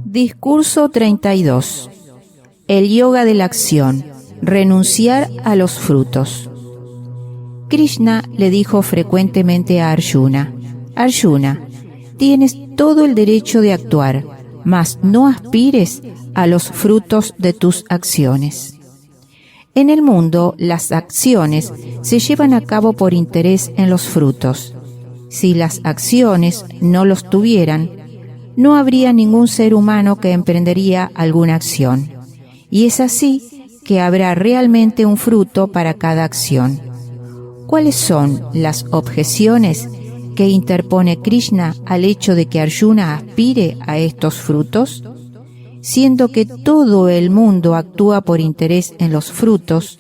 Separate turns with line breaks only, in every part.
Discurso 32. El yoga de la acción. Renunciar a los frutos. Krishna le dijo frecuentemente a Arjuna: Arjuna, tienes todo el derecho de actuar, mas no aspires a los frutos de tus acciones. En el mundo, las acciones se llevan a cabo por interés en los frutos. Si las acciones no los tuvieran, no habría ningún ser humano que emprendería alguna acción. Y es así que habrá realmente un fruto para cada acción. ¿Cuáles son las objeciones que interpone Krishna al hecho de que Arjuna aspire a estos frutos? Siendo que todo el mundo actúa por interés en los frutos,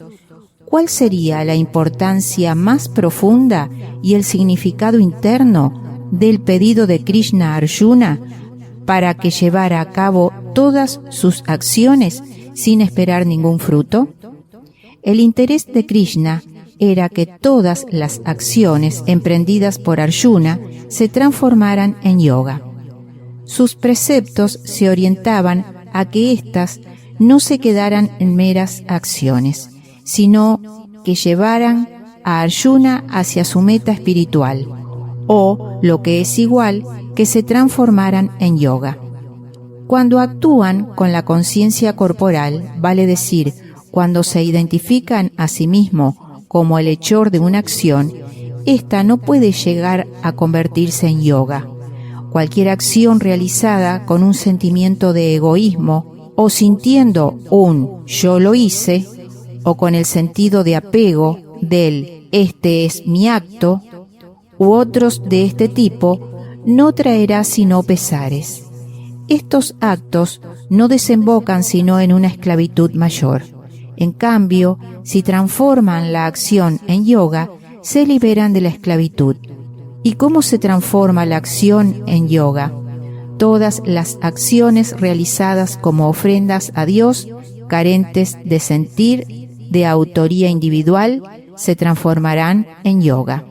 ¿cuál sería la importancia más profunda y el significado interno del pedido de Krishna a Arjuna para que llevara a cabo todas sus acciones sin esperar ningún fruto? El interés de Krishna era que todas las acciones emprendidas por Arjuna se transformaran en yoga. Sus preceptos se orientaban a que éstas no se quedaran en meras acciones, sino que llevaran a Arjuna hacia su meta espiritual, o, lo que es igual, que se transformaran en yoga. Cuando actúan con la conciencia corporal, vale decir, cuando se identifican a sí mismo como el hechor de una acción, ésta no puede llegar a convertirse en yoga. Cualquier acción realizada con un sentimiento de egoísmo o sintiendo un yo lo hice, o con el sentido de apego del este es mi acto, u otros de este tipo, no traerá sino pesares. Estos actos no desembocan sino en una esclavitud mayor. En cambio, si transforman la acción en yoga, se liberan de la esclavitud. ¿Y cómo se transforma la acción en yoga? Todas las acciones realizadas como ofrendas a Dios, carentes de sentir, de autoría individual, se transformarán en yoga.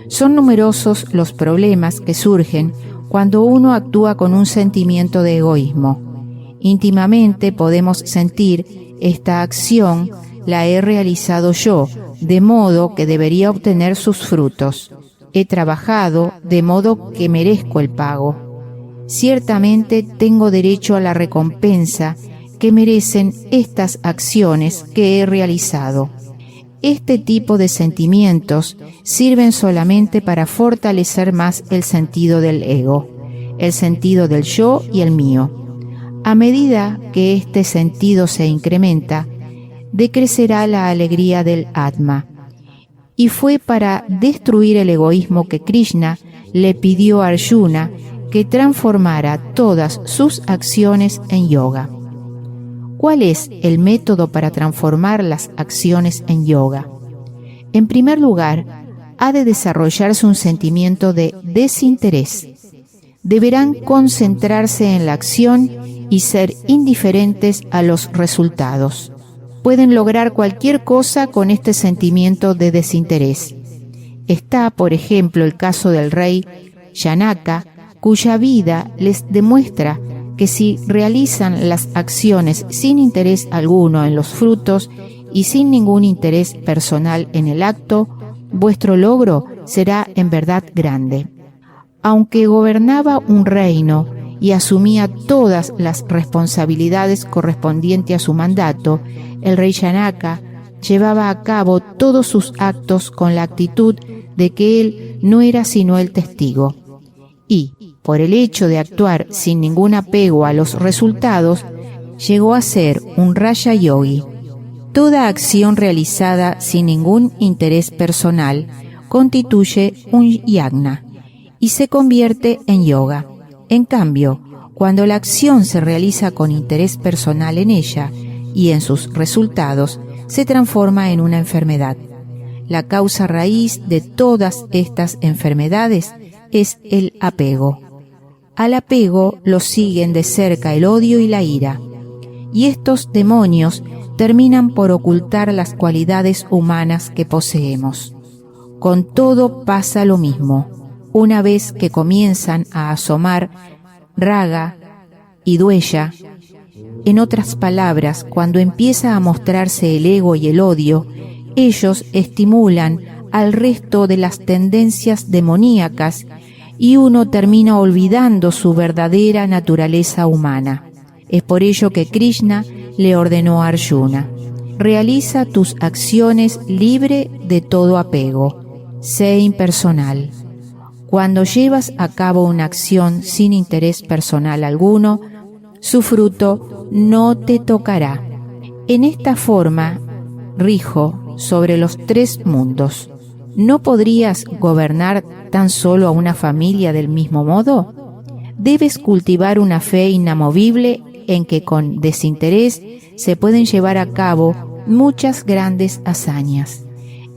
Son numerosos los problemas que surgen cuando uno actúa con un sentimiento de egoísmo. Íntimamente podemos sentir: esta acción la he realizado yo, de modo que debería obtener sus frutos. He trabajado, de modo que merezco el pago. Ciertamente tengo derecho a la recompensa que merecen estas acciones que he realizado. Este tipo de sentimientos sirven solamente para fortalecer más el sentido del ego, el sentido del yo y el mío. A medida que este sentido se incrementa, decrecerá la alegría del Atma. Y fue para destruir el egoísmo que Krishna le pidió a Arjuna que transformara todas sus acciones en yoga. ¿Cuál es el método para transformar las acciones en yoga? En primer lugar, ha de desarrollarse un sentimiento de desinterés. Deberán concentrarse en la acción y ser indiferentes a los resultados. Pueden lograr cualquier cosa con este sentimiento de desinterés. Está, por ejemplo, el caso del rey Janaka, cuya vida les demuestra que si realizan las acciones sin interés alguno en los frutos y sin ningún interés personal en el acto, vuestro logro será en verdad grande. Aunque gobernaba un reino y asumía todas las responsabilidades correspondientes a su mandato, el rey Janaka llevaba a cabo todos sus actos con la actitud de que él no era sino el testigo. Y, por el hecho de actuar sin ningún apego a los resultados, llegó a ser un Raja Yogi. Toda acción realizada sin ningún interés personal constituye un yagna y se convierte en yoga. En cambio, cuando la acción se realiza con interés personal en ella y en sus resultados, se transforma en una enfermedad. La causa raíz de todas estas enfermedades es el apego. Al apego lo siguen de cerca el odio y la ira. y estos demonios terminan por ocultar las cualidades humanas que poseemos. Con todo pasa lo mismo. Una vez que comienzan a asomar raga y dueya, en otras palabras, cuando empieza a mostrarse el ego y el odio, ellos estimulan al resto de las tendencias demoníacas y uno termina olvidando su verdadera naturaleza humana. Es por ello que Krishna le ordenó a Arjuna: realiza tus acciones libre de todo apego, sé impersonal. Cuando llevas a cabo una acción sin interés personal alguno, su fruto no te tocará. En esta forma rijo sobre los 3 mundos. ¿No podrías gobernar tan solo a una familia del mismo modo? Debes cultivar una fe inamovible en que con desinterés se pueden llevar a cabo muchas grandes hazañas.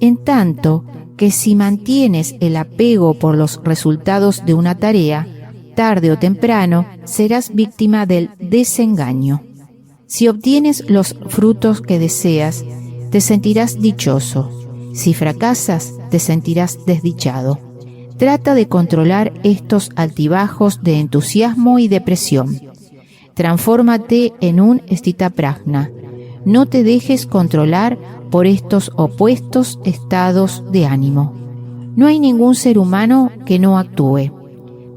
En tanto que si mantienes el apego por los resultados de una tarea, tarde o temprano serás víctima del desengaño. Si obtienes los frutos que deseas, te sentirás dichoso. Si fracasas, te sentirás desdichado. Trata de controlar estos altibajos de entusiasmo y depresión. Transfórmate en un stitaprajna. No te dejes controlar por estos opuestos estados de ánimo. No hay ningún ser humano que no actúe.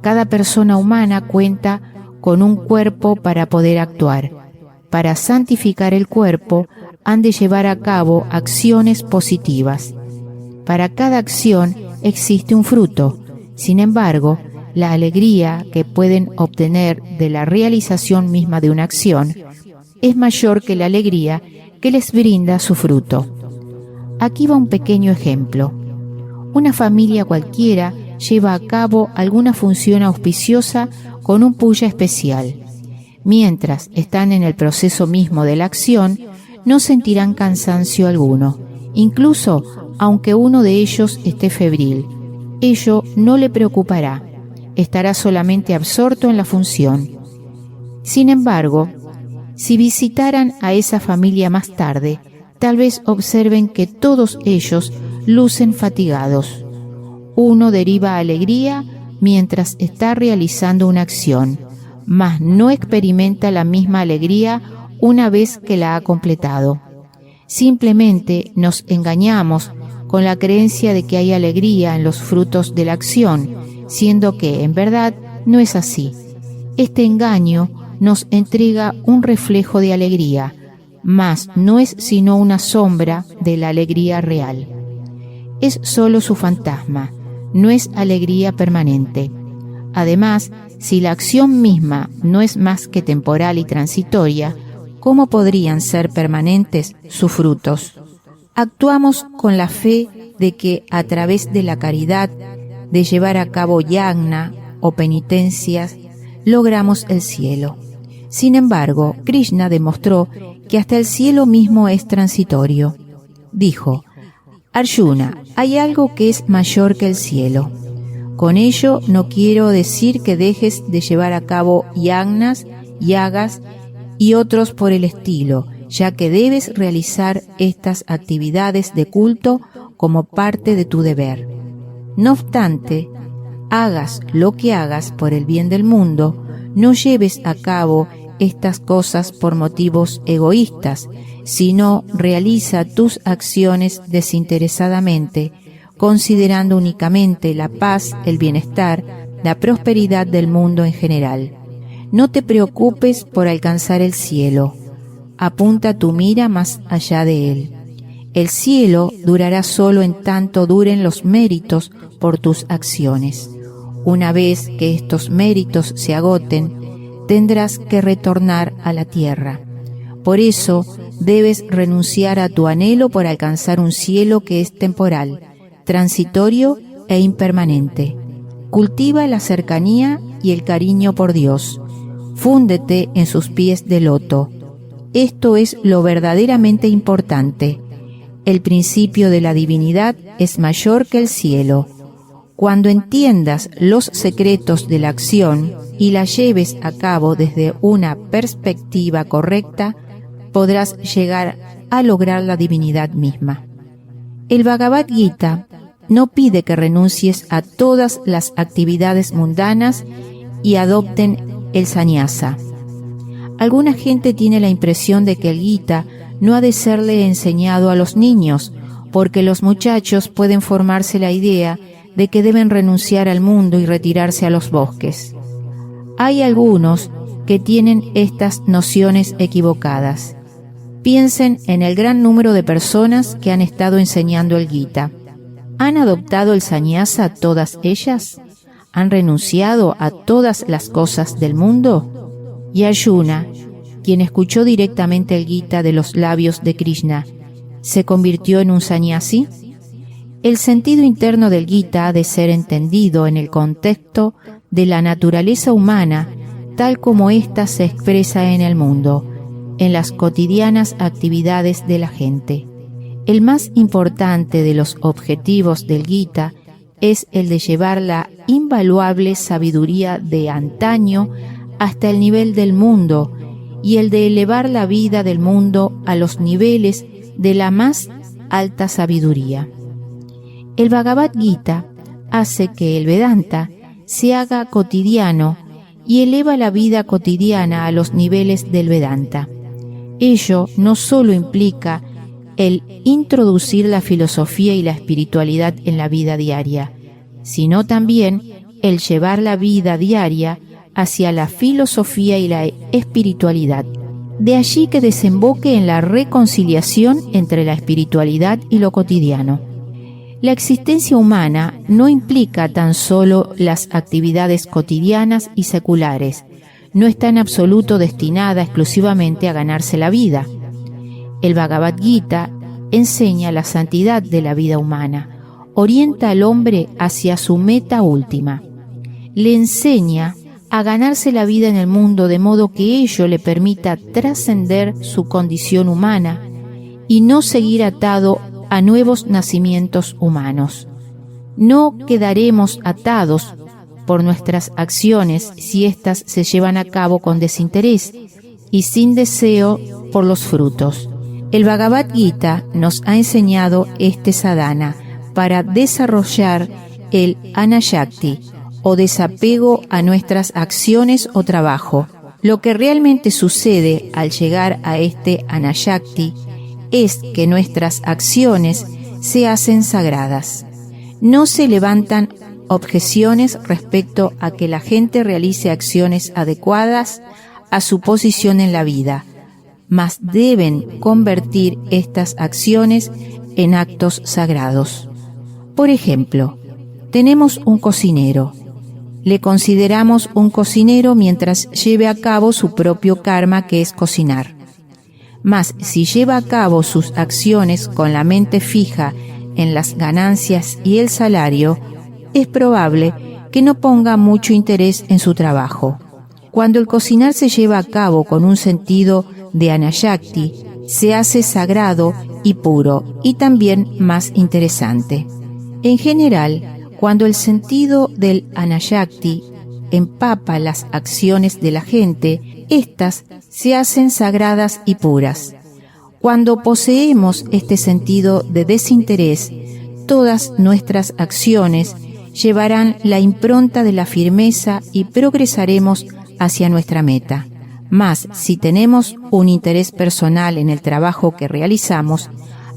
Cada persona humana cuenta con un cuerpo para poder actuar. Para santificar el cuerpo, han de llevar a cabo acciones positivas. Para cada acción existe un fruto. Sin embargo, la alegría que pueden obtener de la realización misma de una acción es mayor que la alegría que les brinda su fruto. Aquí va un pequeño ejemplo. Una familia cualquiera lleva a cabo alguna función auspiciosa con un puya especial. Mientras están en el proceso mismo de la acción, no sentirán cansancio alguno, incluso aunque uno de ellos esté febril. Ello no le preocupará, estará solamente absorto en la función. Sin embargo, si visitaran a esa familia más tarde, tal vez observen que todos ellos lucen fatigados. Uno deriva alegría mientras está realizando una acción, mas no experimenta la misma alegría una vez que la ha completado. Simplemente nos engañamos con la creencia de que hay alegría en los frutos de la acción, siendo que, en verdad, no es así. Este engaño nos entrega un reflejo de alegría, mas no es sino una sombra de la alegría real. Es solo su fantasma, no es alegría permanente. Además, si la acción misma no es más que temporal y transitoria, ¿cómo podrían ser permanentes sus frutos? Actuamos con la fe de que a través de la caridad, de llevar a cabo yagna o penitencias, logramos el cielo. Sin embargo, Krishna demostró que hasta el cielo mismo es transitorio. Dijo: Arjuna, hay algo que es mayor que el cielo. Con ello no quiero decir que dejes de llevar a cabo yagnas, yagas y otros por el estilo, ya que debes realizar estas actividades de culto como parte de tu deber. No obstante, hagas lo que hagas por el bien del mundo, no lleves a cabo estas cosas por motivos egoístas, sino realiza tus acciones desinteresadamente, considerando únicamente la paz, el bienestar, la prosperidad del mundo en general. No te preocupes por alcanzar el cielo. Apunta tu mira más allá de él. El cielo durará solo en tanto duren los méritos por tus acciones. Una vez que estos méritos se agoten, tendrás que retornar a la tierra. Por eso debes renunciar a tu anhelo por alcanzar un cielo que es temporal, transitorio e impermanente. Cultiva la cercanía y el cariño por Dios. Fúndete en sus pies de loto. Esto es lo verdaderamente importante. El principio de la divinidad es mayor que el cielo. Cuando entiendas los secretos de la acción y la lleves a cabo desde una perspectiva correcta, podrás llegar a lograr la divinidad misma. El Bhagavad Gita no pide que renuncies a todas las actividades mundanas y adopten el sannyasa. Alguna gente tiene la impresión de que el Gita no ha de serle enseñado a los niños, porque los muchachos pueden formarse la idea de que deben renunciar al mundo y retirarse a los bosques. Hay algunos que tienen estas nociones equivocadas. Piensen en el gran número de personas que han estado enseñando el Gita. ¿Han adoptado el sannyasa todas ellas? ¿Han renunciado a todas las cosas del mundo? Y Arjuna, quien escuchó directamente el Gita de los labios de Krishna, ¿se convirtió en un sannyasi? El sentido interno del Gita ha de ser entendido en el contexto de la naturaleza humana, tal como ésta se expresa en el mundo, en las cotidianas actividades de la gente. El más importante de los objetivos del Gita es el de llevar la invaluable sabiduría de antaño hasta el nivel del mundo y el de elevar la vida del mundo a los niveles de la más alta sabiduría. El Bhagavad Gita hace que el Vedanta se haga cotidiano y eleva la vida cotidiana a los niveles del Vedanta. Ello no solo implica el introducir la filosofía y la espiritualidad en la vida diaria, sino también el llevar la vida diaria hacia la filosofía y la espiritualidad. De allí que desemboque en la reconciliación entre la espiritualidad y lo cotidiano. La existencia humana no implica tan solo las actividades cotidianas y seculares, no está en absoluto destinada exclusivamente a ganarse la vida. El Bhagavad Gita enseña la santidad de la vida humana, orienta al hombre hacia su meta última. Le enseña a ganarse la vida en el mundo de modo que ello le permita trascender su condición humana y no seguir atado a nuevos nacimientos humanos. No quedaremos atados por nuestras acciones si éstas se llevan a cabo con desinterés y sin deseo por los frutos. El Bhagavad Gita nos ha enseñado este sadhana para desarrollar el anayakti o desapego a nuestras acciones o trabajo. Lo que realmente sucede al llegar a este anayakti es que nuestras acciones se hacen sagradas. No se levantan objeciones respecto a que la gente realice acciones adecuadas a su posición en la vida, mas deben convertir estas acciones en actos sagrados. Por ejemplo, tenemos un cocinero. Le consideramos un cocinero mientras lleve a cabo su propio karma, que es cocinar. Mas si lleva a cabo sus acciones con la mente fija en las ganancias y el salario, es probable que no ponga mucho interés en su trabajo. Cuando el cocinar se lleva a cabo con un sentido de anayakti, se hace sagrado y puro y también más interesante. En general, cuando el sentido del anayakti empapa las acciones de la gente, éstas se hacen sagradas y puras. Cuando poseemos este sentido de desinterés, todas nuestras acciones llevarán la impronta de la firmeza y progresaremos hacia nuestra meta. Mas, si tenemos un interés personal en el trabajo que realizamos,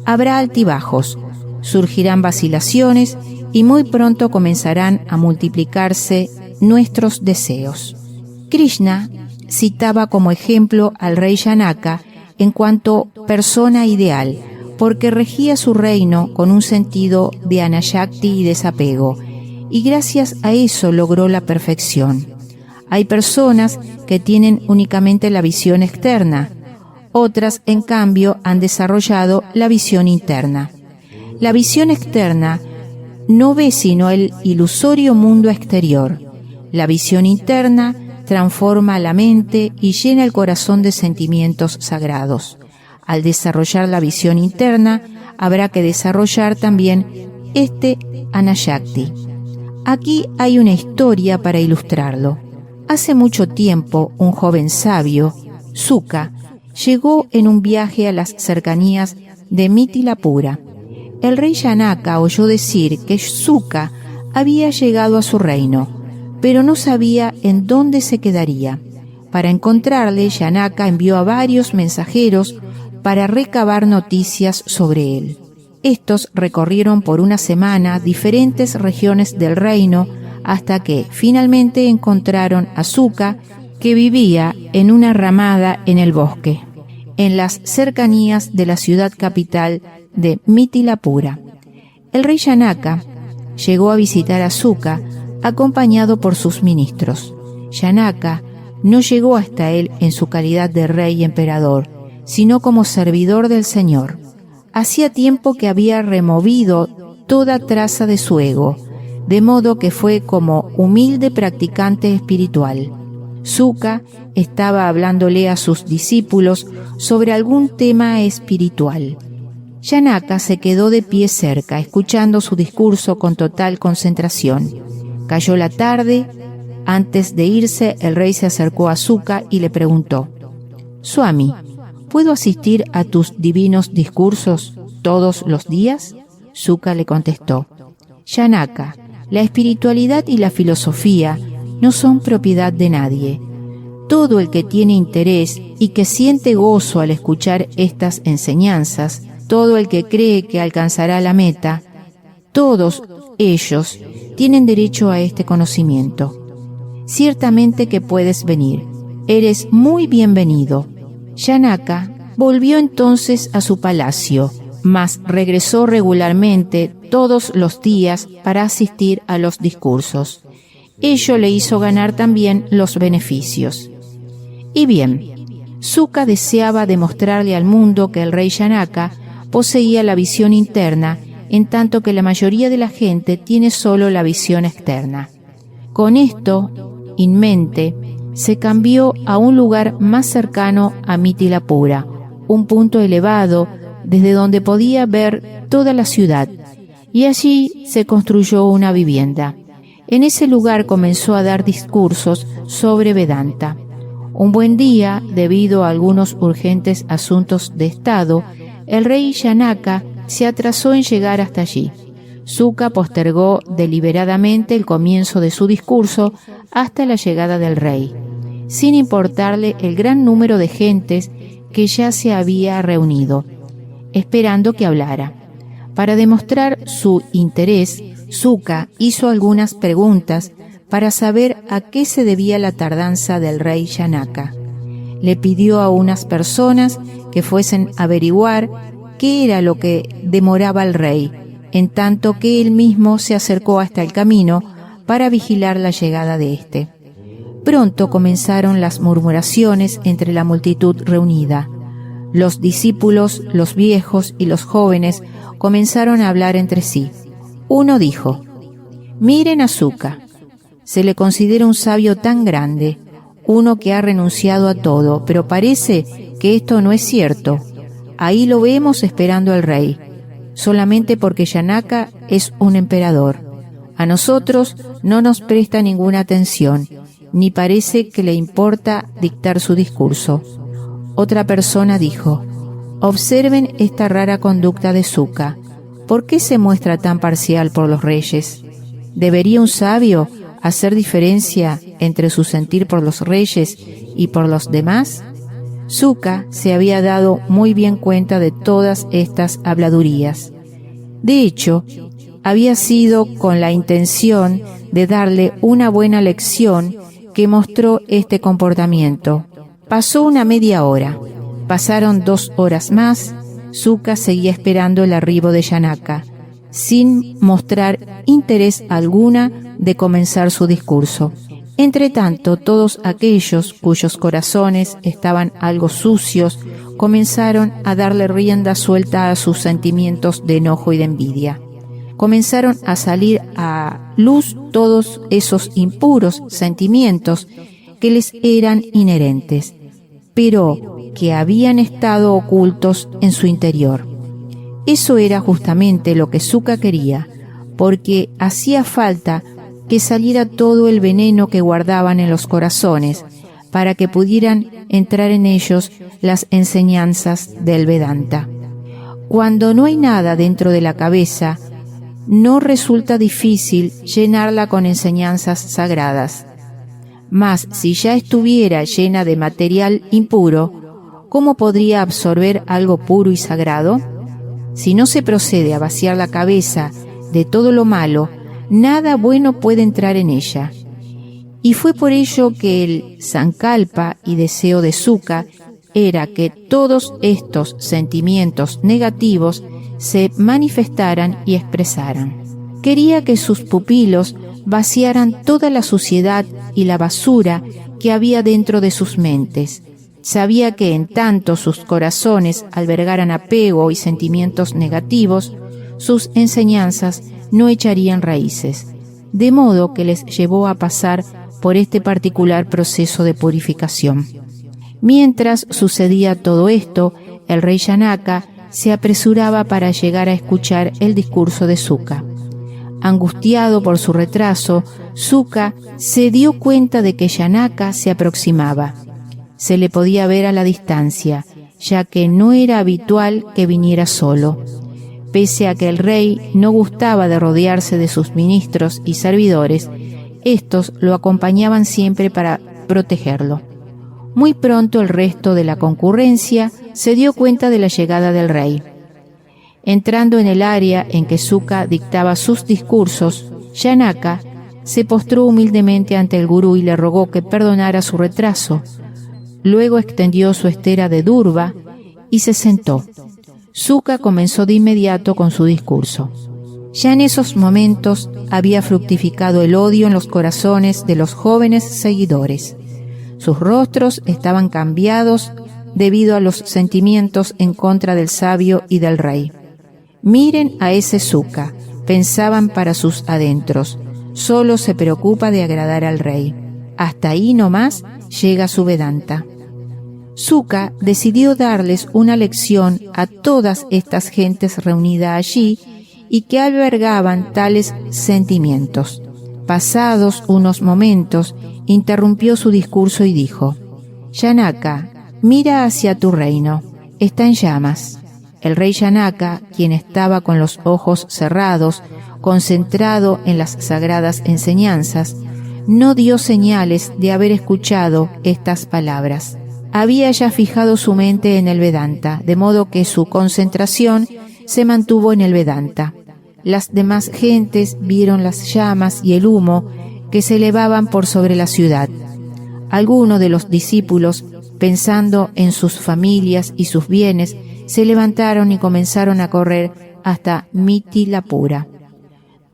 habrá altibajos, surgirán vacilaciones y muy pronto comenzarán a multiplicarse nuestros deseos. Krishna citaba como ejemplo al rey Janaka en cuanto persona ideal, porque regía su reino con un sentido de anayakti y desapego, y gracias a eso logró la perfección. Hay personas que tienen únicamente la visión externa, otras, en cambio, han desarrollado la visión interna. La visión externa no ve sino el ilusorio mundo exterior. La visión interna transforma la mente y llena el corazón de sentimientos sagrados. Al desarrollar la visión interna, habrá que desarrollar también este anayakti. Aquí hay una historia para ilustrarlo. Hace mucho tiempo, un joven sabio, Suka, llegó en un viaje a las cercanías de Mitilapura. El rey Janaka oyó decir que Suka había llegado a su reino, pero no sabía en dónde se quedaría. Para encontrarle, Janaka envió a varios mensajeros para recabar noticias sobre él. Estos recorrieron por una semana diferentes regiones del reino hasta que finalmente encontraron a Suka, que vivía en una ramada en el bosque, en las cercanías de la ciudad capital de Mitilapura. El rey Janaka llegó a visitar a Suka acompañado por sus ministros. Janaka no llegó hasta él en su calidad de rey y emperador, sino como servidor del Señor. Hacía tiempo que había removido toda traza de su ego, de modo que fue como humilde practicante espiritual. Suka estaba hablándole a sus discípulos sobre algún tema espiritual. Janaka se quedó de pie cerca, escuchando su discurso con total concentración. Cayó la tarde. Antes de irse, el rey se acercó a Suka y le preguntó: «Swami, ¿puedo asistir a tus divinos discursos todos los días?» Suka le contestó: «Janaka, la espiritualidad y la filosofía no son propiedad de nadie. Todo el que tiene interés y que siente gozo al escuchar estas enseñanzas, todo el que cree que alcanzará la meta, todos ellos tienen derecho a este conocimiento. Ciertamente que puedes venir. Eres muy bienvenido». Janaka volvió entonces a su palacio, mas regresó regularmente todos los días para asistir a los discursos. Ello le hizo ganar también los beneficios. Y bien, Suka deseaba demostrarle al mundo que el rey Janaka poseía la visión interna, en tanto que la mayoría de la gente tiene solo la visión externa. Con esto en mente, se cambió a un lugar más cercano a Mitilapura, un punto elevado desde donde podía ver toda la ciudad, y allí se construyó una vivienda. En ese lugar comenzó a dar discursos sobre Vedanta. Un buen día, debido a algunos urgentes asuntos de Estado, el rey Janaka se atrasó en llegar hasta allí. Suka postergó deliberadamente el comienzo de su discurso hasta la llegada del rey, sin importarle el gran número de gentes que ya se había reunido, esperando que hablara. Para demostrar su interés, Suka hizo algunas preguntas para saber a qué se debía la tardanza del rey Janaka. Le pidió a unas personas que fuesen a averiguar qué era lo que demoraba al rey, en tanto que él mismo se acercó hasta el camino para vigilar la llegada de éste. Pronto comenzaron las murmuraciones entre la multitud reunida. Los discípulos, los viejos y los jóvenes comenzaron a hablar entre sí. Uno dijo: «Miren a Suka. Se le considera un sabio tan grande, uno que ha renunciado a todo, pero parece que esto no es cierto. Ahí lo vemos esperando al rey, solamente porque Janaka es un emperador. A nosotros no nos presta ninguna atención, ni parece que le importa dictar su discurso». Otra persona dijo: «Observen esta rara conducta de Suka. ¿Por qué se muestra tan parcial por los reyes? ¿Debería un sabio hacer diferencia entre su sentir por los reyes y por los demás?» Suka se había dado muy bien cuenta de todas estas habladurías. De hecho, había sido con la intención de darle una buena lección que mostró este comportamiento. Pasó una media hora. Pasaron 2 horas más. Suka seguía esperando el arribo de Janaka, sin mostrar interés alguna de comenzar su discurso. Entretanto, todos aquellos cuyos corazones estaban algo sucios comenzaron a darle rienda suelta a sus sentimientos de enojo y de envidia. Comenzaron a salir a luz todos esos impuros sentimientos que les eran inherentes, pero que habían estado ocultos en su interior. Eso era justamente lo que Suka quería, porque hacía falta que saliera todo el veneno que guardaban en los corazones, para que pudieran entrar en ellos las enseñanzas del Vedanta. Cuando no hay nada dentro de la cabeza, no resulta difícil llenarla con enseñanzas sagradas. Mas si ya estuviera llena de material impuro, ¿cómo podría absorber algo puro y sagrado? Si no se procede a vaciar la cabeza de todo lo malo, nada bueno puede entrar en ella. Y fue por ello que el sankalpa y deseo de Sukha era que todos estos sentimientos negativos se manifestaran y expresaran. Quería que sus pupilos vaciaran toda la suciedad y la basura que había dentro de sus mentes. Sabía que en tanto sus corazones albergaran apego y sentimientos negativos, sus enseñanzas no echarían raíces, de modo que les llevó a pasar por este particular proceso de purificación. Mientras sucedía todo esto, el rey Janaka se apresuraba para llegar a escuchar el discurso de Sukha. Angustiado por su retraso, Sukha se dio cuenta de que Janaka se aproximaba. Se le podía ver a la distancia, ya que no era habitual que viniera solo. Pese a que el rey no gustaba de rodearse de sus ministros y servidores, estos lo acompañaban siempre para protegerlo. Muy pronto el resto de la concurrencia se dio cuenta de la llegada del rey. Entrando en el área en que Sukha dictaba sus discursos, Janaka se postró humildemente ante el gurú y le rogó que perdonara su retraso. Luego extendió su estera de durva y se sentó. Sukha comenzó de inmediato con su discurso. Ya en esos momentos había fructificado el odio en los corazones de los jóvenes seguidores. Sus rostros estaban cambiados debido a los sentimientos en contra del sabio y del rey. Miren a ese Sukha, pensaban para sus adentros, solo se preocupa de agradar al rey. Hasta ahí nomás llega su Vedanta. Sukha decidió darles una lección a todas estas gentes reunidas allí y que albergaban tales sentimientos. Pasados unos momentos, interrumpió su discurso y dijo: Janaka, mira hacia tu reino, está en llamas. El rey Janaka, quien estaba con los ojos cerrados, concentrado en las sagradas enseñanzas, no dio señales de haber escuchado estas palabras. Había ya fijado su mente en el Vedanta, de modo que su concentración se mantuvo en el Vedanta. Las demás gentes vieron las llamas y el humo que se elevaban por sobre la ciudad. Algunos de los discípulos, pensando en sus familias y sus bienes, se levantaron y comenzaron a correr hasta Mitilapura.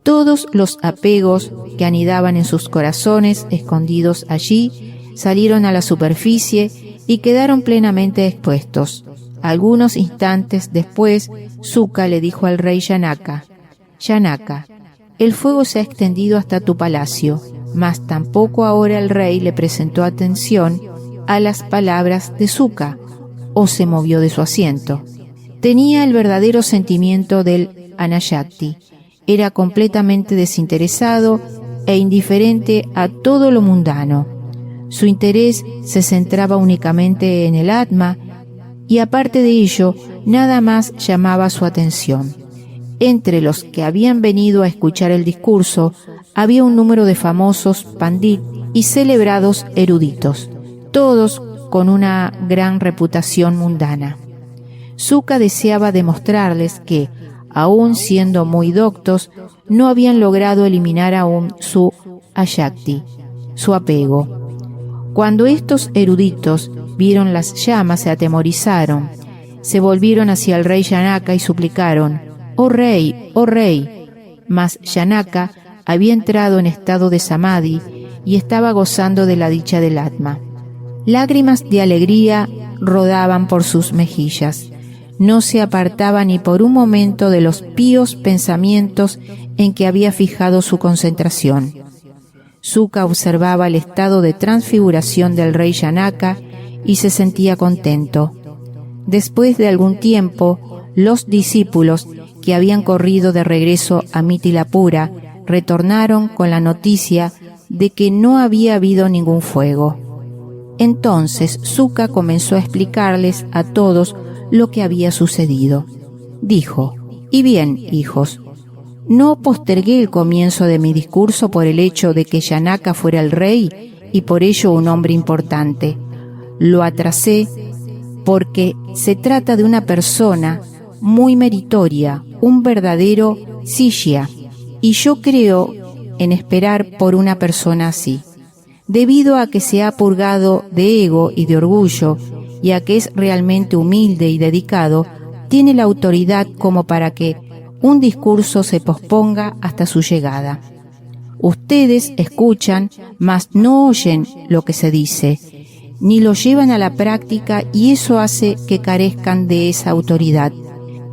Todos los apegos que anidaban en sus corazones, escondidos allí, salieron a la superficie y quedaron plenamente expuestos. Algunos instantes después, Sukha le dijo al rey Janaka: Janaka, el fuego se ha extendido hasta tu palacio, mas tampoco ahora el rey le presentó atención a las palabras de Sukha, o se movió de su asiento. Tenía el verdadero sentimiento del Anayati, era completamente desinteresado e indiferente a todo lo mundano. Su interés se centraba únicamente en el Atma y aparte de ello, nada más llamaba su atención. Entre los que habían venido a escuchar el discurso, había un número de famosos pandit y celebrados eruditos, todos con una gran reputación mundana. Sukha deseaba demostrarles que, aun siendo muy doctos, no habían logrado eliminar aún su ayakti, su apego. Cuando estos eruditos vieron las llamas, se atemorizaron, se volvieron hacia el rey Janaka y suplicaron: ¡Oh rey! ¡Oh rey! Mas Janaka había entrado en estado de samadhi y estaba gozando de la dicha del Atma. Lágrimas de alegría rodaban por sus mejillas. No se apartaba ni por un momento de los píos pensamientos en que había fijado su concentración. Sukha observaba el estado de transfiguración del rey Janaka y se sentía contento. Después de algún tiempo, los discípulos que habían corrido de regreso a Mitilapura retornaron con la noticia de que no había habido ningún fuego. Entonces Suka comenzó a explicarles a todos lo que había sucedido. Dijo: «Y bien, hijos, no postergué el comienzo de mi discurso por el hecho de que Janaka fuera el rey y por ello un hombre importante. Lo atrasé porque se trata de una persona muy meritoria, un verdadero Sishya, y yo creo en esperar por una persona así. Debido a que se ha purgado de ego y de orgullo, y a que es realmente humilde y dedicado, tiene la autoridad como para que un discurso se posponga hasta su llegada. Ustedes escuchan, mas no oyen lo que se dice, ni lo llevan a la práctica, y eso hace que carezcan de esa autoridad.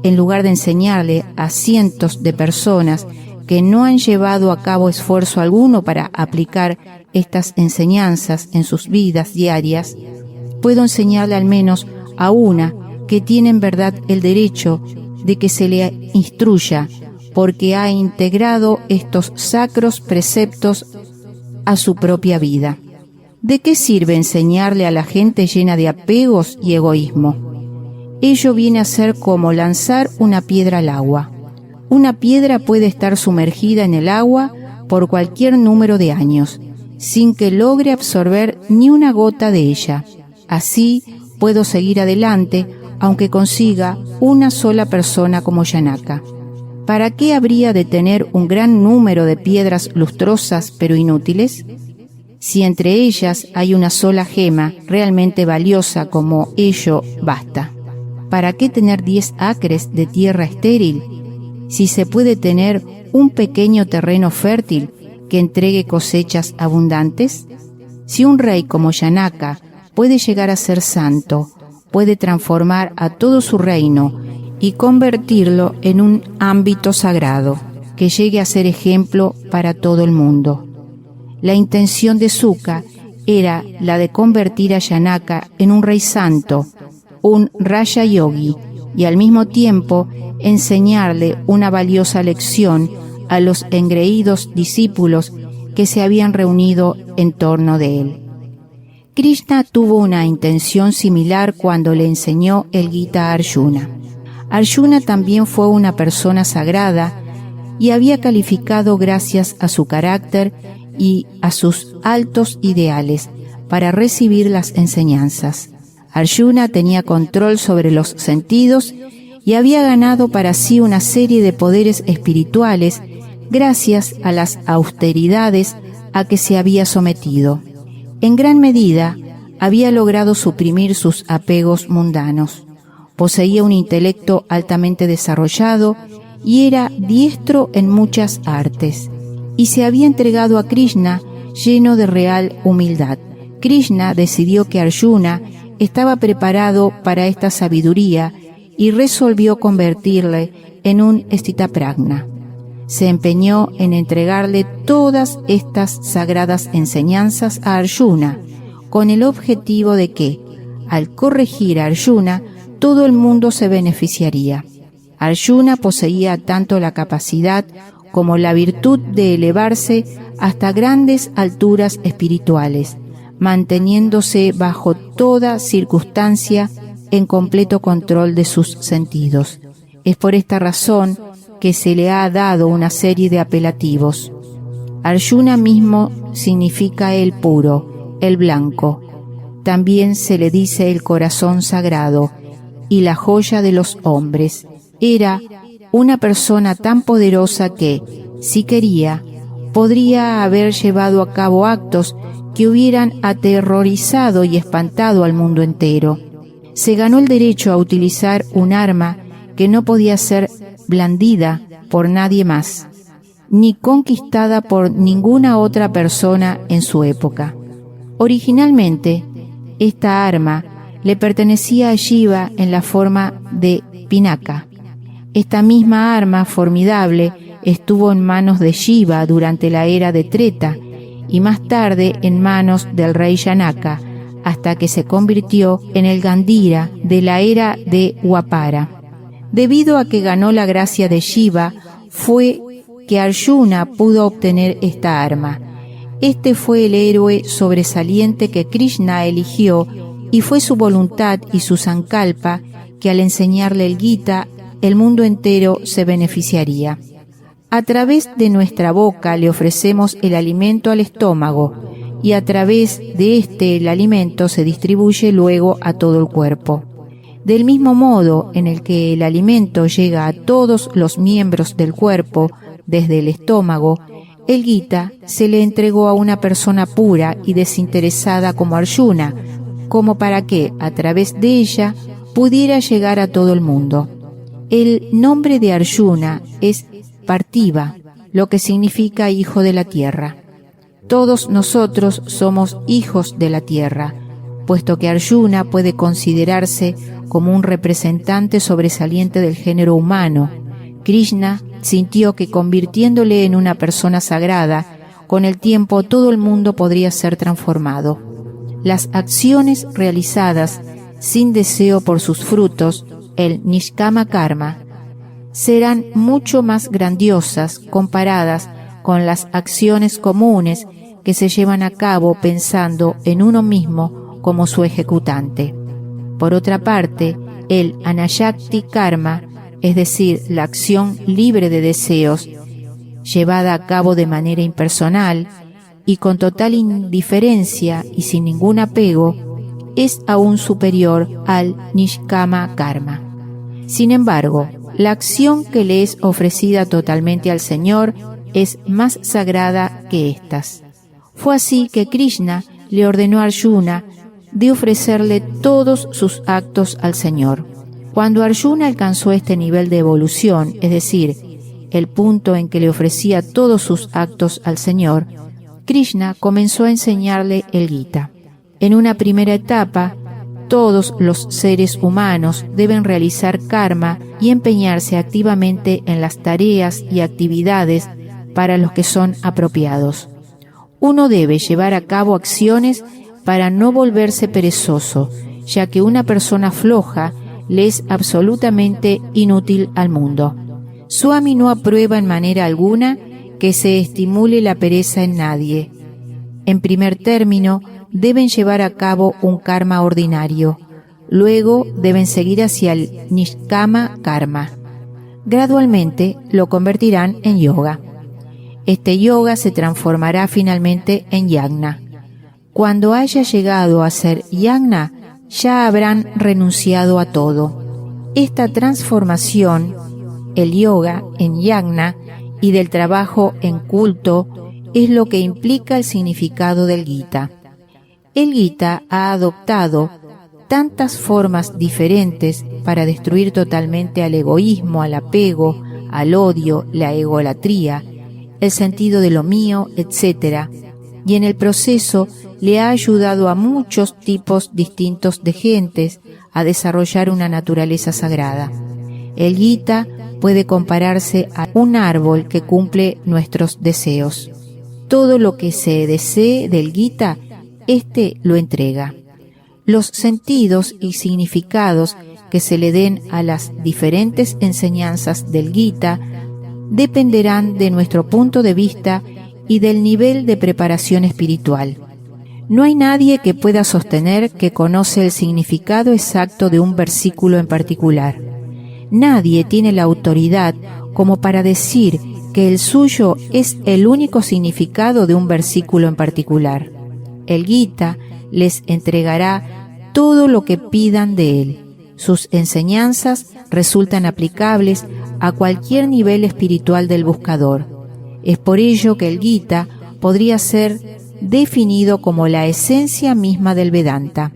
En lugar de enseñarle a cientos de personas que no han llevado a cabo esfuerzo alguno para aplicar estas enseñanzas en sus vidas diarias, puedo enseñarle al menos a una que tiene en verdad el derecho de que se le instruya, porque ha integrado estos sacros preceptos a su propia vida. ¿De qué sirve enseñarle a la gente llena de apegos y egoísmo? Ello viene a ser como lanzar una piedra al agua. Una piedra puede estar sumergida en el agua por cualquier número de años, sin que logre absorber ni una gota de ella. Así puedo seguir adelante, aunque consiga una sola persona como Janaka. ¿Para qué habría de tener un gran número de piedras lustrosas pero inútiles? Si entre ellas hay una sola gema realmente valiosa como ello, basta. ¿Para qué tener 10 acres de tierra estéril si se puede tener un pequeño terreno fértil que entregue cosechas abundantes? Si un rey como Janaka puede llegar a ser santo, puede transformar a todo su reino y convertirlo en un ámbito sagrado, que llegue a ser ejemplo para todo el mundo. La intención de Suka era la de convertir a Janaka en un rey santo, un Raja Yogi, y al mismo tiempo enseñarle una valiosa lección a los engreídos discípulos que se habían reunido en torno de él. Krishna tuvo una intención similar cuando le enseñó el Gita a Arjuna. Arjuna también fue una persona sagrada y había calificado gracias a su carácter y a sus altos ideales para recibir las enseñanzas. Arjuna tenía control sobre los sentidos y había ganado para sí una serie de poderes espirituales gracias a las austeridades a que se había sometido. En gran medida, había logrado suprimir sus apegos mundanos. Poseía un intelecto altamente desarrollado y era diestro en muchas artes. Y se había entregado a Krishna lleno de real humildad. Krishna decidió que Arjuna estaba preparado para esta sabiduría y resolvió convertirle en un Sthitāprajñā. Se empeñó en entregarle todas estas sagradas enseñanzas a Arjuna, con el objetivo de que, al corregir a Arjuna, todo el mundo se beneficiaría. Arjuna poseía tanto la capacidad como la virtud de elevarse hasta grandes alturas espirituales, manteniéndose bajo toda circunstancia en completo control de sus sentidos. Es por esta razón que se le ha dado una serie de apelativos. Arjuna mismo significa el puro, el blanco. También se le dice el corazón sagrado y la joya de los hombres. Era una persona tan poderosa que, si quería, podría haber llevado a cabo actos que hubieran aterrorizado y espantado al mundo entero. Se ganó el derecho a utilizar un arma que no podía ser blandida por nadie más, ni conquistada por ninguna otra persona en su época. Originalmente, esta arma le pertenecía a Shiva en la forma de Pinaka. Esta misma arma formidable estuvo en manos de Shiva durante la era de Treta y más tarde en manos del rey Janaka, hasta que se convirtió en el Gandhira de la era de Dwapara. Debido a que ganó la gracia de Shiva, fue que Arjuna pudo obtener esta arma. Este fue el héroe sobresaliente que Krishna eligió y fue su voluntad y su sankalpa que al enseñarle el Gita, el mundo entero se beneficiaría. A través de nuestra boca le ofrecemos el alimento al estómago y a través de este el alimento se distribuye luego a todo el cuerpo. Del mismo modo en el que el alimento llega a todos los miembros del cuerpo desde el estómago, el Gita se le entregó a una persona pura y desinteresada como Arjuna, como para que, a través de ella, pudiera llegar a todo el mundo. El nombre de Arjuna es Parthiva, lo que significa hijo de la tierra. Todos nosotros somos hijos de la tierra, puesto que Arjuna puede considerarse como un representante sobresaliente del género humano. Krishna sintió que convirtiéndole en una persona sagrada, con el tiempo todo el mundo podría ser transformado. Las acciones realizadas sin deseo por sus frutos, el Nishkama Karma, serán mucho más grandiosas comparadas con las acciones comunes que se llevan a cabo pensando en uno mismo como su ejecutante. Por otra parte, el Anayakti Karma, es decir, la acción libre de deseos, llevada a cabo de manera impersonal y con total indiferencia y sin ningún apego, es aún superior al Nishkama Karma. Sin embargo, la acción que le es ofrecida totalmente al Señor es más sagrada que éstas. Fue así que Krishna le ordenó a Arjuna de ofrecerle todos sus actos al Señor. Cuando Arjuna alcanzó este nivel de evolución, es decir, el punto en que le ofrecía todos sus actos al Señor, Krishna comenzó a enseñarle el Gita. En una primera etapa, todos los seres humanos deben realizar karma y empeñarse activamente en las tareas y actividades para los que son apropiados. Uno debe llevar a cabo acciones para no volverse perezoso, ya que una persona floja le es absolutamente inútil al mundo. Swami no aprueba en manera alguna que se estimule la pereza en nadie. En primer término, deben llevar a cabo un karma ordinario. Luego deben seguir hacia el Nishkama Karma. Gradualmente lo convertirán en yoga. Este yoga se transformará finalmente en yagna. Cuando haya llegado a ser yagna, ya habrán renunciado a todo. Esta transformación, el yoga en yagna y del trabajo en culto, es lo que implica el significado del Gita. El Gita ha adoptado tantas formas diferentes para destruir totalmente al egoísmo, al apego, al odio, la egolatría, el sentido de lo mío, etc. Y en el proceso le ha ayudado a muchos tipos distintos de gentes a desarrollar una naturaleza sagrada. El Gita puede compararse a un árbol que cumple nuestros deseos. Todo lo que se desee del Gita, éste lo entrega. Los sentidos y significados que se le den a las diferentes enseñanzas del Gita dependerán de nuestro punto de vista y del nivel de preparación espiritual. No hay nadie que pueda sostener que conoce el significado exacto de un versículo en particular. Nadie tiene la autoridad como para decir que el suyo es el único significado de un versículo en particular. El Gita les entregará todo lo que pidan de él. Sus enseñanzas resultan aplicables a cualquier nivel espiritual del buscador. Es por ello que el Gita podría ser definido como la esencia misma del Vedanta.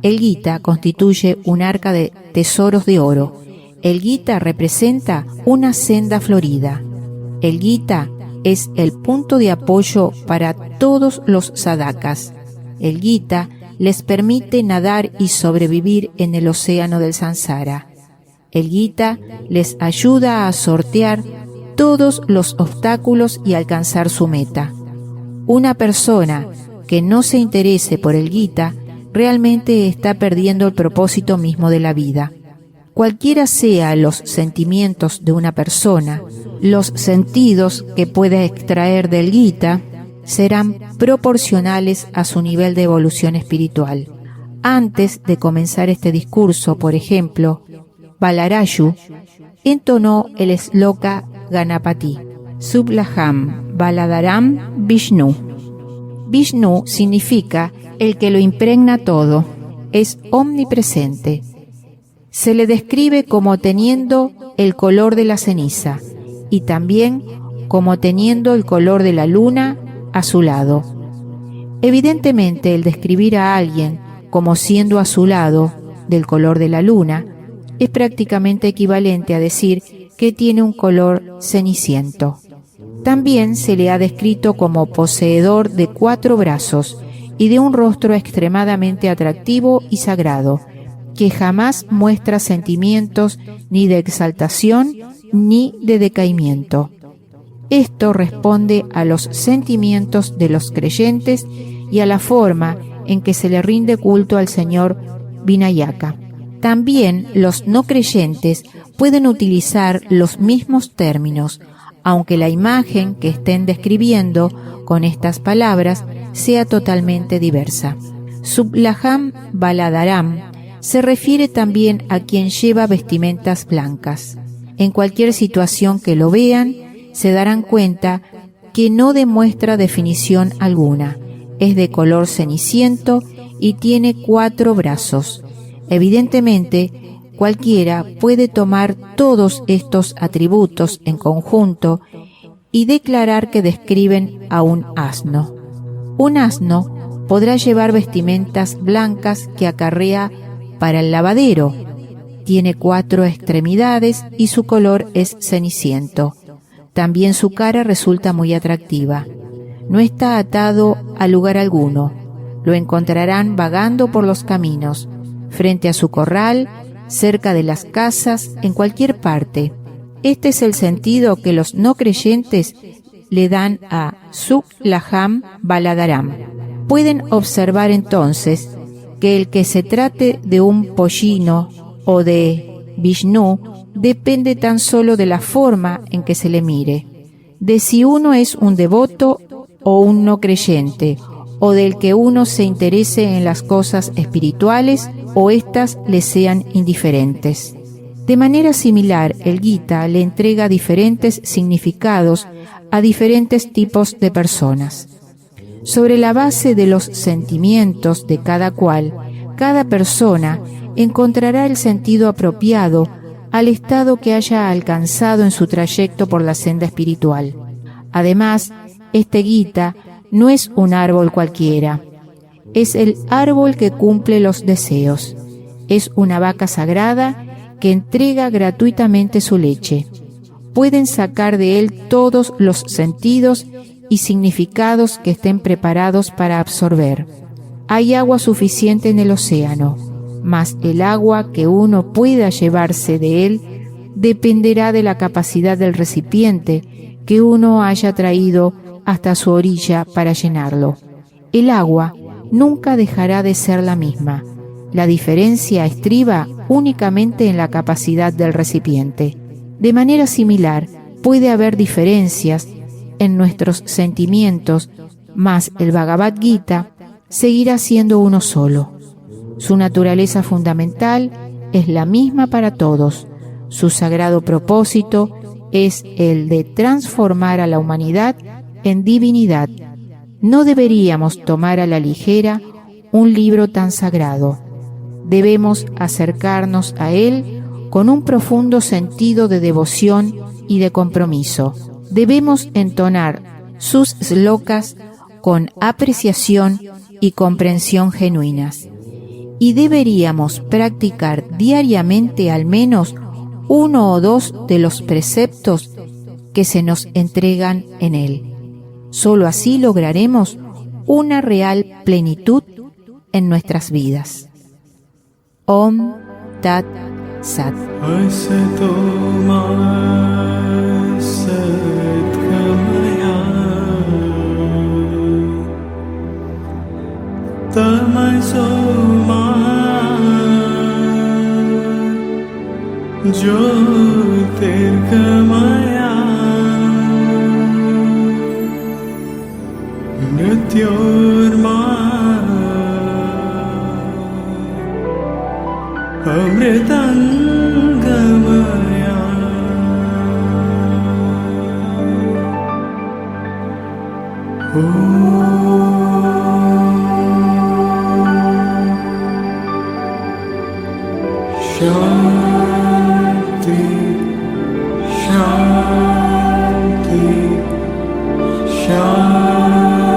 El Gita constituye un arca de tesoros de oro. El Gita representa una senda florida. El Gita es el punto de apoyo para todos los sadhakas. El Gita les permite nadar y sobrevivir en el océano del samsara. El Gita les ayuda a sortear todos los obstáculos y alcanzar su meta. Una persona que no se interese por el Gita realmente está perdiendo el propósito mismo de la vida. Cualquiera sean los sentimientos de una persona, los sentidos que pueda extraer del Gita serán proporcionales a su nivel de evolución espiritual. Antes de comenzar este discurso, por ejemplo, Balarayu entonó el sloka Ganapati, Sublaham Baladaram Vishnu. Vishnu significa el que lo impregna todo, es omnipresente. Se le describe como teniendo el color de la ceniza y también como teniendo el color de la luna azulado. Evidentemente, el describir a alguien como siendo azulado del color de la luna es prácticamente equivalente a decir que tiene un color ceniciento. También se le ha descrito como poseedor de 4 brazos y de un rostro extremadamente atractivo y sagrado, que jamás muestra sentimientos ni de exaltación ni de decaimiento. Esto responde a los sentimientos de los creyentes y a la forma en que se le rinde culto al Señor Vinayaka. También los no creyentes pueden utilizar los mismos términos, aunque la imagen que estén describiendo con estas palabras sea totalmente diversa. Sublaham Baladaram se refiere también a quien lleva vestimentas blancas. En cualquier situación que lo vean, se darán cuenta que no demuestra definición alguna. Es de color ceniciento y tiene 4 brazos. Evidentemente, cualquiera puede tomar todos estos atributos en conjunto y declarar que describen a un asno. Un asno podrá llevar vestimentas blancas que acarrea para el lavadero. Tiene 4 extremidades y su color es ceniciento. También su cara resulta muy atractiva. No está atado a lugar alguno. Lo encontrarán vagando por los caminos, frente a su corral, cerca de las casas, en cualquier parte. Este es el sentido que los no creyentes le dan a Sublaham Baladaram. Pueden observar entonces que el que se trate de un pollino o de Vishnu depende tan solo de la forma en que se le mire, de si uno es un devoto o un no creyente, o del que uno se interese en las cosas espirituales o éstas le sean indiferentes. De manera similar, el Gita le entrega diferentes significados a diferentes tipos de personas. Sobre la base de los sentimientos de cada cual, cada persona encontrará el sentido apropiado al estado que haya alcanzado en su trayecto por la senda espiritual. Además, este Gita no es un árbol cualquiera, es el árbol que cumple los deseos. Es una vaca sagrada que entrega gratuitamente su leche. Pueden sacar de él todos los sentidos y significados que estén preparados para absorber. Hay agua suficiente en el océano, mas el agua que uno pueda llevarse de él dependerá de la capacidad del recipiente que uno haya traído hasta su orilla para llenarlo. El agua nunca dejará de ser la misma. La diferencia estriba únicamente en la capacidad del recipiente. De manera similar, puede haber diferencias en nuestros sentimientos, mas el Bhagavad Gita seguirá siendo uno solo. Su naturaleza fundamental es la misma para todos. Su sagrado propósito es el de transformar a la humanidad en divinidad. No deberíamos tomar a la ligera un libro tan sagrado. Debemos acercarnos a él con un profundo sentido de devoción y de compromiso. Debemos entonar sus slokas con apreciación y comprensión genuinas. Y deberíamos practicar diariamente al menos 1 o 2 de los preceptos que se nos entregan en él. Solo así lograremos una real plenitud en nuestras vidas. Om Tat Sat.
Shanti, Shanti, Shanti.